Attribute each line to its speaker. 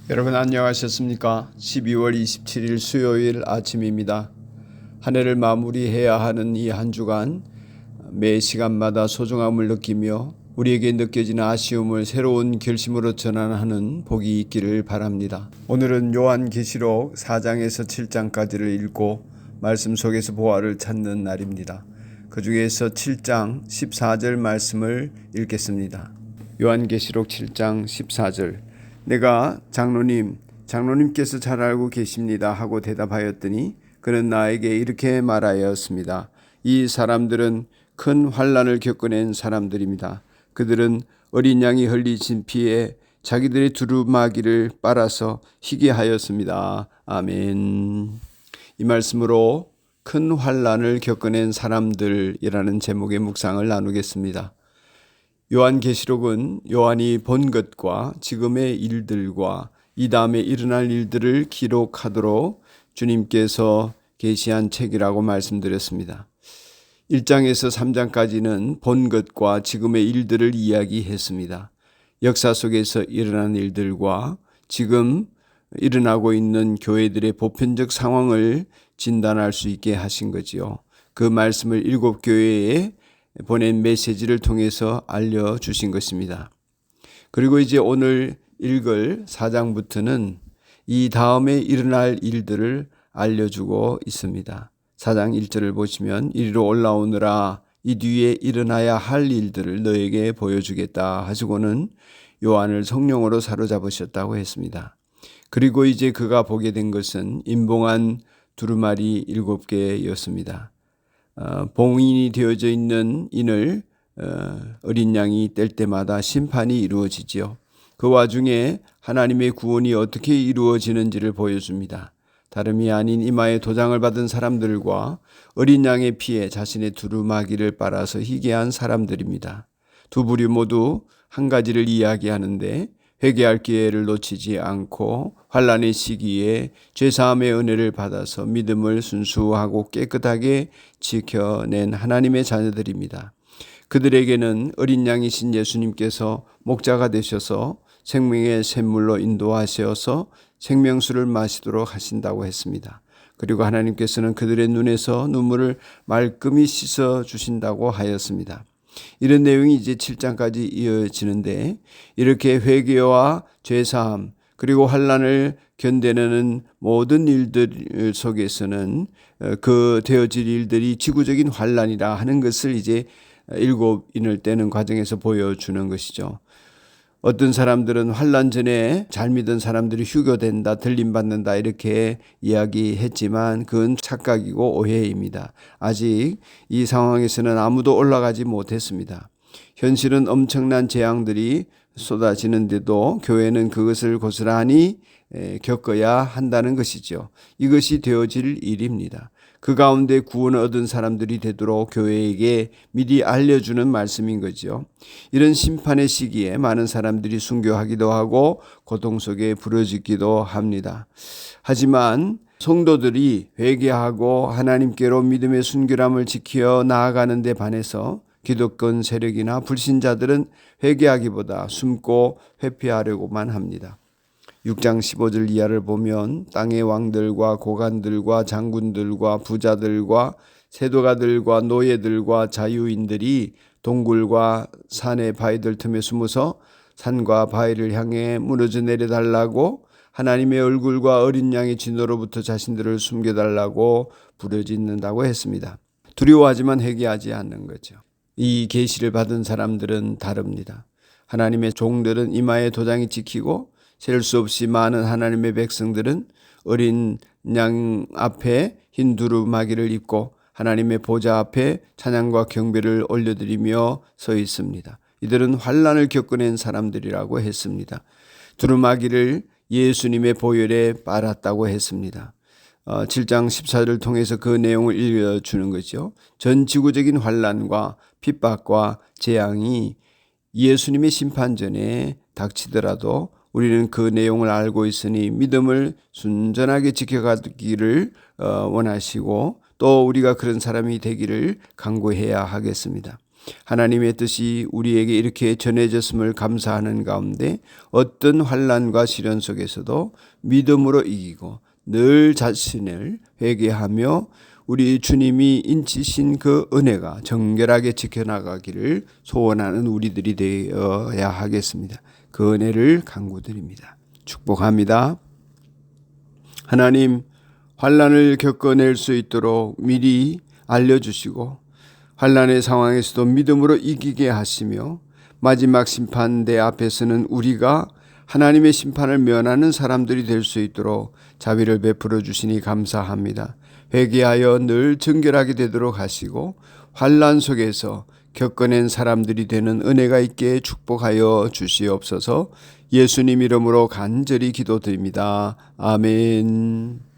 Speaker 1: 여러분 안녕하셨습니까? 12월 27일 수요일 아침입니다. 한 해를 마무리해야 하는 이 한 주간 매 시간마다 소중함을 느끼며 우리에게 느껴지는 아쉬움을 새로운 결심으로 전환하는 복이 있기를 바랍니다. 오늘은 요한계시록 4장에서 7장까지를 읽고 말씀 속에서 보화를 찾는 날입니다. 그 중에서 7장 14절 말씀을 읽겠습니다. 요한계시록 7장 14절 내가 장로님께서 잘 알고 계십니다 하고 대답하였더니 그는 나에게 이렇게 말하였습니다. 이 사람들은 큰 환난을 겪어낸 사람들입니다. 그들은 어린 양이 흘리신 피에 자기들의 두루마기를 빨아서 희게 하였습니다. 아멘. 이 말씀으로 큰 환난을 겪어낸 사람들이라는 제목의 묵상을 나누겠습니다. 요한계시록은 요한이 본 것과 지금의 일들과 이 다음에 일어날 일들을 기록하도록 주님께서 계시한 책이라고 말씀드렸습니다. 1장에서 3장까지는 본 것과 지금의 일들을 이야기했습니다. 역사 속에서 일어난 일들과 지금 일어나고 있는 교회들의 보편적 상황을 진단할 수 있게 하신 거지요. 그 말씀을 7교회에 보낸 메시지를 통해서 알려주신 것입니다. 그리고 이제 오늘 읽을 4장부터는 이 다음에 일어날 일들을 알려주고 있습니다. 4장 1절을 보시면 이리로 올라오느라 이 뒤에 일어나야 할 일들을 너에게 보여주겠다 하시고는 요한을 성령으로 사로잡으셨다고 했습니다. 그리고 이제 그가 보게 된 것은 임봉한 두루마리 7개였습니다. 봉인이 되어져 있는 인을 어린 양이 뗄 때마다 심판이 이루어지지요. 그 와중에 하나님의 구원이 어떻게 이루어지는지를 보여줍니다. 다름이 아닌 이마에 도장을 받은 사람들과 어린 양의 피에 자신의 두루마기를 빨아서 희게 한 사람들입니다. 두 부류 모두 한 가지를 이야기하는데 회개할 기회를 놓치지 않고 환난의 시기에 죄사함의 은혜를 받아서 믿음을 순수하고 깨끗하게 지켜낸 하나님의 자녀들입니다. 그들에게는 어린 양이신 예수님께서 목자가 되셔서 생명의 샘물로 인도하셔서 생명수를 마시도록 하신다고 했습니다. 그리고 하나님께서는 그들의 눈에서 눈물을 말끔히 씻어 주신다고 하였습니다. 이런 내용이 이제 7장까지 이어지는데 이렇게 회개와 죄사함 그리고 환난을 견뎌내는 모든 일들 속에서는 그 되어질 일들이 지구적인 환난이라 하는 것을 이제 7인을 떼는 과정에서 보여주는 것이죠. 어떤 사람들은 환난 전에 잘 믿은 사람들이 휴교된다, 들림받는다 이렇게 이야기했지만 그건 착각이고 오해입니다. 아직 이 상황에서는 아무도 올라가지 못했습니다. 현실은 엄청난 재앙들이 쏟아지는데도 교회는 그것을 고스란히 겪어야 한다는 것이죠. 이것이 되어질 일입니다. 그 가운데 구원을 얻은 사람들이 되도록 교회에게 미리 알려주는 말씀인 거죠. 이런 심판의 시기에 많은 사람들이 순교하기도 하고 고통 속에 부러지기도 합니다. 하지만 성도들이 회개하고 하나님께로 믿음의 순결함을 지켜 나아가는 데 반해서 기득권 세력이나 불신자들은 회개하기보다 숨고 회피하려고만 합니다. 6장 15절 이하를 보면 땅의 왕들과 고관들과 장군들과 부자들과 세도가들과 노예들과 자유인들이 동굴과 산의 바위들 틈에 숨어서 산과 바위를 향해 무너져 내려달라고 하나님의 얼굴과 어린 양의 진노로부터 자신들을 숨겨달라고 부르짖는다고 했습니다. 두려워하지만 회개하지 않는 거죠. 이 계시를 받은 사람들은 다릅니다. 하나님의 종들은 이마에 도장이 찍히고 셀 수 없이 많은 하나님의 백성들은 어린 양 앞에 흰 두루마기를 입고 하나님의 보좌 앞에 찬양과 경배를 올려드리며 서 있습니다. 이들은 환난을 겪어낸 사람들이라고 했습니다. 두루마기를 예수님의 보혈에 빨았다고 했습니다. 7장 14절을 통해서 그 내용을 읽어주는 거죠. 전 지구적인 환난과 핍박과 재앙이 예수님의 심판 전에 닥치더라도 우리는 그 내용을 알고 있으니 믿음을 순전하게 지켜가기를 원하시고 또 우리가 그런 사람이 되기를 간구해야 하겠습니다. 하나님의 뜻이 우리에게 이렇게 전해졌음을 감사하는 가운데 어떤 환난과 시련 속에서도 믿음으로 이기고 늘 자신을 회개하며 우리 주님이 인치신 그 은혜가 정결하게 지켜나가기를 소원하는 우리들이 되어야 하겠습니다. 그 은혜를 간구드립니다. 축복합니다. 하나님, 환난을 겪어낼 수 있도록 미리 알려주시고 환난의 상황에서도 믿음으로 이기게 하시며 마지막 심판대 앞에서는 우리가 하나님의 심판을 면하는 사람들이 될 수 있도록 자비를 베풀어 주시니 감사합니다. 회개하여 늘 정결하게 되도록 하시고 환난 속에서 겪어낸 사람들이 되는 은혜가 있게 축복하여 주시옵소서. 예수님 이름으로 간절히 기도드립니다. 아멘.